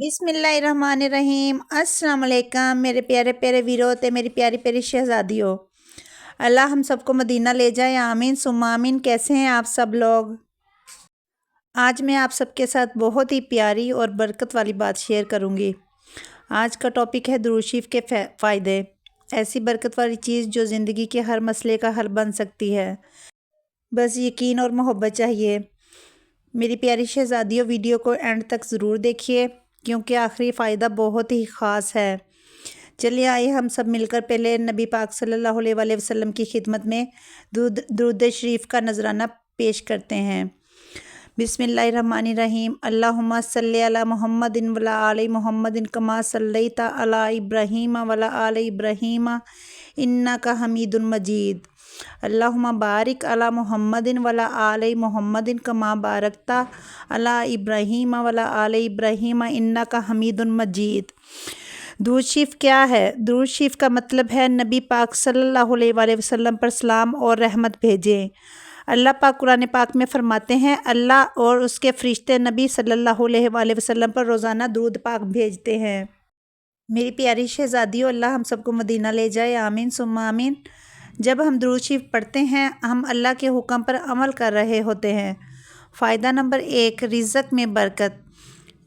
बिस्मिल्लाहिर्रहमानिर्रहीम। अस्सलाम वालेकुम मेरे प्यारे प्यारे वीरों ते मेरी प्यारी प्यारी शहजादियों। अल्लाह हम सबको मदीना ले जाए, आमीन सुम्मा आमीन। कैसे हैं आप सब लोग? आज मैं आप सबके साथ बहुत ही प्यारी और बरकत वाली बात शेयर करूंगी। आज का टॉपिक है दुरूद शरीफ के फ़ायदे। ऐसी बरकत वाली चीज़ जो ज़िंदगी के हर मसले का हल बन सकती है। बस यकीन और मोहब्बत चाहिए। मेरी प्यारी शहजादियों, वीडियो को एंड तक ज़रूर देखिए क्योंकि आखिरी फ़ायदा बहुत ही ख़ास है। चलिए आइए हम सब मिलकर पहले नबी पाक सल्लल्लाहु अलैहि वसल्लम की खिदमत में दुरूद शरीफ का नजराना पेश करते हैं। बिस्मिल्लाहिर्रहमानिर्रहीम। अल्लाहुम्मा सल्ली अला मुहम्मदिन वला आलि मुहम्मदिन कमा सल्लैता अला इब्राहीम वला आलि इब्राहीम इन्नका हमीदुन मजीद। अल्लाहुम्मा बारिक अला मुहम्मदिन वला आलि मुहम्मदिन कमा बारकता अला इब्राहीम वला आलि इब्राहीम इन्नका हमीदुन मजीद। दुरूद शरीफ क्या है? दुरूद शरीफ का मतलब है नबी पाक सल्लल्लाहु अलैहि वसल्लम पर सलाम और रहमत भेजें। अल्लाह पाक कुरान पाक में फरमाते हैं, अल्लाह और उसके फरिश्ते नबी सल्लल्लाहु अलैहि वसल्लम पर रोज़ाना दुरूद पाक भेजते हैं। मेरी प्यारी शहजादियों, अल्लाह हम सबको मदीना ले जाए, आमीन सुम्मा आमीन। जब हम दुरूद शरीफ पढ़ते हैं हम अल्लाह के हुक्म पर अमल कर रहे होते हैं। फ़ायदा नंबर 1, रिज़्क़ में बरकत।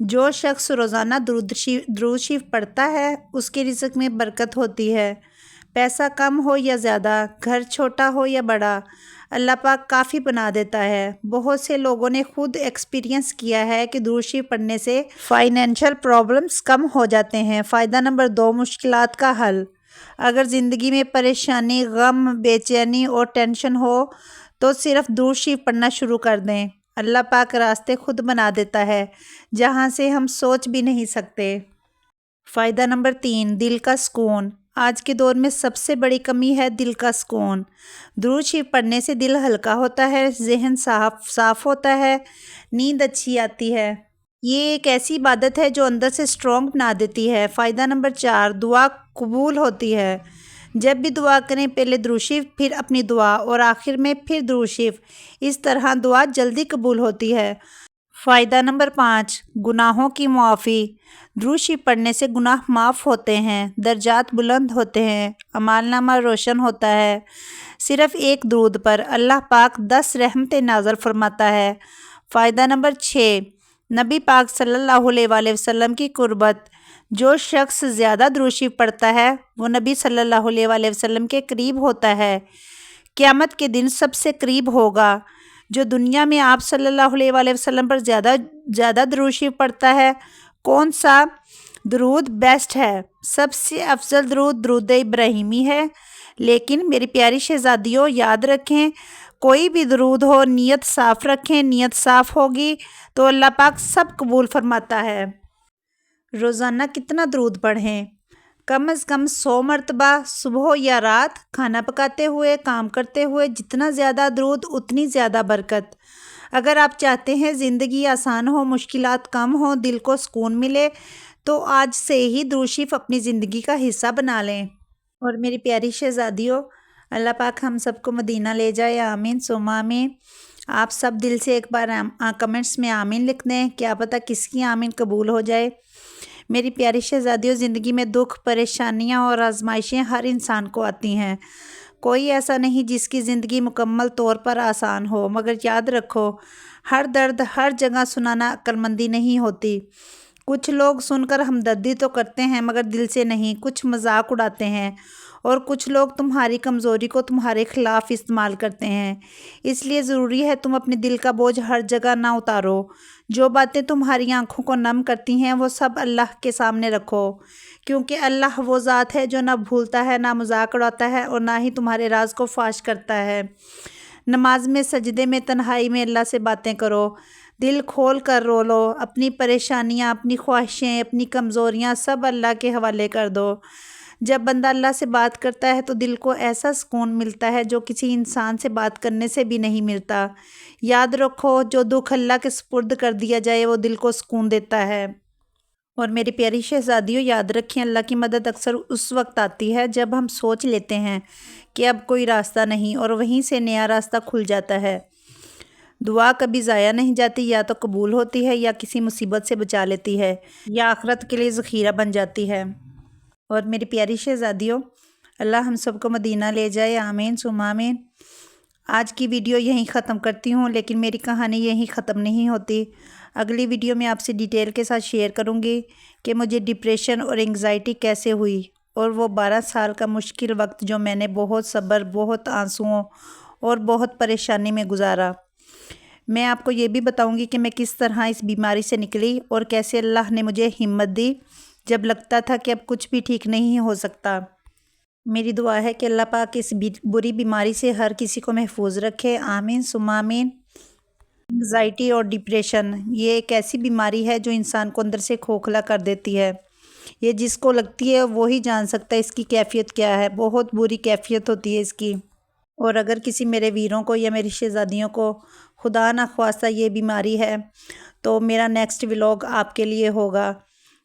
जो शख्स रोज़ाना दुरूद शरीफ पढ़ता है उसके रिज़्क़ में बरकत होती है। पैसा कम हो या ज़्यादा, घर छोटा हो या बड़ा, अल्लाह पाक काफ़ी बना देता है। बहुत से लोगों ने खुद एक्सपीरियंस किया है कि दुरूद शरीफ पढ़ने से फाइनेंशियल प्रॉब्लम्स कम हो जाते हैं। फ़ायदा नंबर 2, मुश्किलात का हल। अगर ज़िंदगी में परेशानी, गम, बेचैनी और टेंशन हो तो सिर्फ दुरूद शरीफ पढ़ना शुरू कर दें। अल्लाह पाक रास्ते खुद बना देता है जहाँ से हम सोच भी नहीं सकते। फ़ायदा नंबर 3, दिल का सुकून। आज के दौर में सबसे बड़ी कमी है दिल का सुकून। दुरूद शरीफ पढ़ने से दिल हल्का होता है, जहन साफ होता है, नींद अच्छी आती है। ये एक ऐसी इबादत है जो अंदर से स्ट्रॉन्ग बना देती है। फ़ायदा नंबर 4, दुआ कबूल होती है। जब भी दुआ करें पहले दुरूद शरीफ, फिर अपनी दुआ और आखिर में फिर दुरूद शरीफ। इस तरह दुआ जल्दी कबूल होती है। फ़ायदा नंबर 5, गुनाहों की मुआफ़ी। दुरूद शरीफ पढ़ने से गुनाह माफ़ होते हैं, दर्जात बुलंद होते हैं, अमालनामा रोशन होता है। सिर्फ़ एक दुरूद पर अल्लाह पाक 10 रहमतें नाज़िल फरमाता है। फ़ायदा नंबर 6, नबी पाक सल्लल्लाहु अलैहि वसल्लम की कुर्बत। जो शख्स ज़्यादा दुरूद शरीफ पढ़ता है वो नबी सल्लल्लाहु अलैहि वसल्लम के करीब होता है, क़यामत के दिन सबसे करीब होगा। जो दुनिया में आप सल्लल्लाहु अलैहि वसल्लम पर ज़्यादा दुरूद शरीफ पढ़ता है, कौन सा दुरूद बेस्ट है? सबसे अफजल दुरूद दुरूद इब्राहिमी है। लेकिन मेरी प्यारी शहजादियों, याद रखें कोई भी दुरूद हो, नीयत साफ़ रखें। नीयत साफ़ होगी तो अल्लाह पाक सब कबूल फरमाता है। रोज़ाना कितना दुरूद पढ़ें? कम अज़ कम 100 मरतबा, सुबह या रात, खाना पकाते हुए, काम करते हुए। जितना ज़्यादा दुरूद उतनी ज़्यादा बरकत। अगर आप चाहते हैं ज़िंदगी आसान हो, मुश्किलात कम हो, दिल को सुकून मिले तो आज से ही दुरूद शरीफ अपनी ज़िंदगी का हिस्सा बना लें। और मेरी प्यारी शहजादियों, अल्लाह पाक हम सबको मदीना ले जाए, आमीन सुम्मा आमीन। आप सब दिल से एक बार कमेंट्स में आमीन लिख दें, क्या पता किसकी आमीन कबूल हो जाए। मेरी प्यारी शहजादियों, ज़िंदगी में दुख, परेशानियां और आजमाइशें हर इंसान को आती हैं। कोई ऐसा नहीं जिसकी ज़िंदगी मुकम्मल तौर पर आसान हो, मगर याद रखो हर दर्द हर जगह सुनाना अक्लमंदी नहीं होती। कुछ लोग सुनकर हमदर्दी तो करते हैं मगर दिल से नहीं, कुछ मजाक उड़ाते हैं और कुछ लोग तुम्हारी कमज़ोरी को तुम्हारे ख़िलाफ़ इस्तेमाल करते हैं। इसलिए ज़रूरी है तुम अपने दिल का बोझ हर जगह ना उतारो। जो बातें तुम्हारी आंखों को नम करती हैं वो सब अल्लाह के सामने रखो, क्योंकि अल्लाह वो ज़ात है जो ना भूलता है, ना मजाक उड़ाता है और ना ही तुम्हारे राज को फाश करता है। नमाज में, सजदे में, तन्हाई में अल्लाह से बातें करो, दिल खोल कर रो लो। अपनी परेशानियाँ, अपनी ख्वाहिशें, अपनी कमज़ोरियाँ सब अल्लाह के हवाले कर दो। जब बंदा अल्लाह से बात करता है तो दिल को ऐसा सुकून मिलता है जो किसी इंसान से बात करने से भी नहीं मिलता। याद रखो जो दुख अल्लाह के सुपुर्द कर दिया जाए वो दिल को सुकून देता है। और मेरी प्यारी शहजादियों, याद रखें अल्लाह की मदद अक्सर उस वक्त आती है जब हम सोच लेते हैं कि अब कोई रास्ता नहीं और वहीं से नया रास्ता खुल जाता है। دعا کبھی ضائع نہیں جاتی، یا تو قبول ہوتی ہے یا کسی مصیبت سے بچا لیتی ہے یا آخرت کے لیے ذخیرہ بن جاتی ہے۔ اور میری پیاری شہزادیوں، اللہ ہم سب کو مدینہ لے جائے، آمین ثم آمین۔ آج کی ویڈیو یہیں ختم کرتی ہوں، لیکن میری کہانی یہیں ختم نہیں ہوتی۔ اگلی ویڈیو میں آپ سے ڈیٹیل کے ساتھ شیئر کروں گی کہ مجھے ڈپریشن اور انگزائٹی کیسے ہوئی، اور وہ 12 سال کا مشکل وقت جو میں نے بہت صبر، بہت آنسوؤں اور بہت پریشانی میں گزارا۔ میں آپ کو یہ بھی بتاؤں گی کہ میں کس طرح اس بیماری سے نکلی اور کیسے اللہ نے مجھے ہمت دی جب لگتا تھا کہ اب کچھ بھی ٹھیک نہیں ہو سکتا۔ میری دعا ہے کہ اللہ پاک اس بری بیماری سے ہر کسی کو محفوظ رکھے، آمین ثم آمین۔ انگزائٹی اور ڈپریشن یہ ایک ایسی بیماری ہے جو انسان کو اندر سے کھوکھلا کر دیتی ہے۔ یہ جس کو لگتی ہے وہی جان سکتا ہے اس کی کیفیت کیا ہے، بہت بری کیفیت ہوتی ہے اس کی۔ اور اگر کسی میرے ویروں کو یا میری شہزادیوں کو خدا نخواستہ یہ بیماری ہے تو میرا نیکسٹ ولاگ آپ کے لیے ہوگا،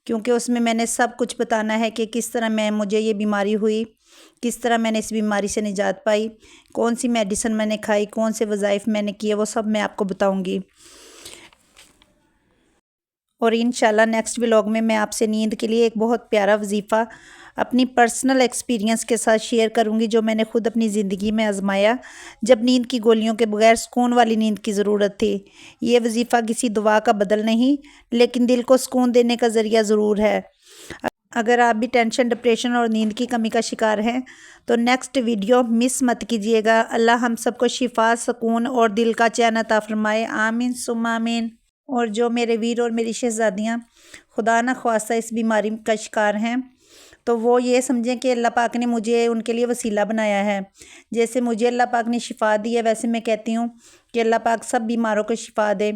کیونکہ اس میں نے سب کچھ بتانا ہے کہ کس طرح مجھے یہ بیماری ہوئی، کس طرح میں نے اس بیماری سے نجات پائی، کون سی میڈیسن میں نے کھائی، کون سے وظائف میں نے کیے، وہ سب میں آپ کو بتاؤں گی۔ اور انشاءاللہ نیکسٹ ولاگ میں آپ سے نیند کے لیے ایک بہت پیارا وظیفہ اپنی پرسنل ایکسپیرینس کے ساتھ شیئر کروں گی، جو میں نے خود اپنی زندگی میں آزمایا جب نیند کی گولیوں کے بغیر سکون والی نیند کی ضرورت تھی۔ یہ وظیفہ کسی دعا کا بدل نہیں، لیکن دل کو سکون دینے کا ذریعہ ضرور ہے۔ اگر آپ بھی ٹینشن، ڈپریشن اور نیند کی کمی کا شکار ہیں تو نیکسٹ ویڈیو مس مت کیجیے گا۔ اللہ ہم سب کو شفا، سکون اور دل کا چین عطا فرمائے، آمین ثم آمین۔ اور جو میرے ویر اور میری شہزادیاں خدا نخواستہ اس بیماری کا شکار ہیں تو وہ یہ سمجھیں کہ اللہ پاک نے مجھے ان کے لیے وسیلہ بنایا ہے۔ جیسے مجھے اللہ پاک نے شفا دی ہے، ویسے میں کہتی ہوں کہ اللہ پاک سب بیماروں کو شفا دے۔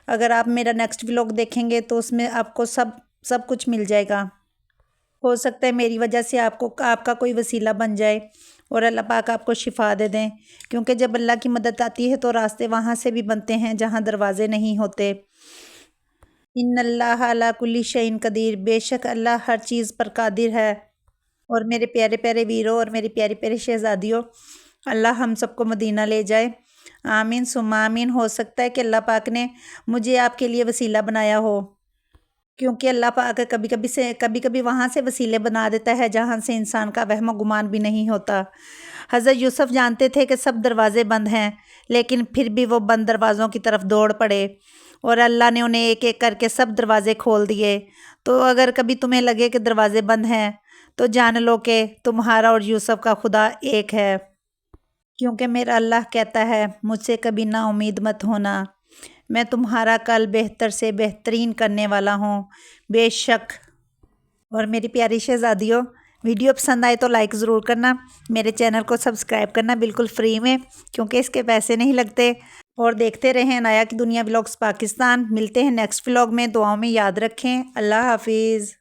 اگر آپ میرا نیکسٹ ولاگ دیکھیں گے تو اس میں آپ کو سب کچھ مل جائے گا۔ ہو سکتا ہے میری وجہ سے آپ کا کوئی وسیلہ بن جائے اور اللہ پاک آپ کو شفا دے دیں، کیونکہ جب اللہ کی مدد آتی ہے تو راستے وہاں سے بھی بنتے ہیں جہاں دروازے نہیں ہوتے۔ ان اللہ علی کل شیء قدیر، بے شک اللہ ہر چیز پر قادر ہے۔ اور میرے پیارے پیارے ویروں اور میری پیاری پیاری شہزادیوں، اللہ ہم سب کو مدینہ لے جائے، آمین ثم آمین۔ ہو سکتا ہے کہ اللہ پاک نے مجھے آپ کے لیے وسیلہ بنایا ہو، کیونکہ اللہ پاک کبھی کبھی وہاں سے وسیلے بنا دیتا ہے جہاں سے انسان کا وہم و گمان بھی نہیں ہوتا۔ حضرت یوسف جانتے تھے کہ سب دروازے بند ہیں، لیکن پھر بھی وہ بند دروازوں کی طرف دوڑ پڑے اور اللہ نے انہیں ایک ایک کر کے سب دروازے کھول دیے۔ تو اگر کبھی تمہیں لگے کہ دروازے بند ہیں تو جان لو کہ تمہارا اور یوسف کا خدا ایک ہے، کیونکہ میرا اللہ کہتا ہے مجھ سے کبھی نا امید مت ہونا، میں تمہارا کل بہتر سے بہترین کرنے والا ہوں، بے شک۔ اور میری پیاری شہزادیوں، ویڈیو پسند آئے تو لائک ضرور کرنا، میرے چینل کو سبسکرائب کرنا بالکل فری میں، کیونکہ اس کے پیسے نہیں لگتے۔ اور دیکھتے رہیں انایا کی دنیا ولاگز پاکستان۔ ملتے ہیں نیکسٹ ولاگ میں، دعاؤں میں یاد رکھیں، اللہ حافظ۔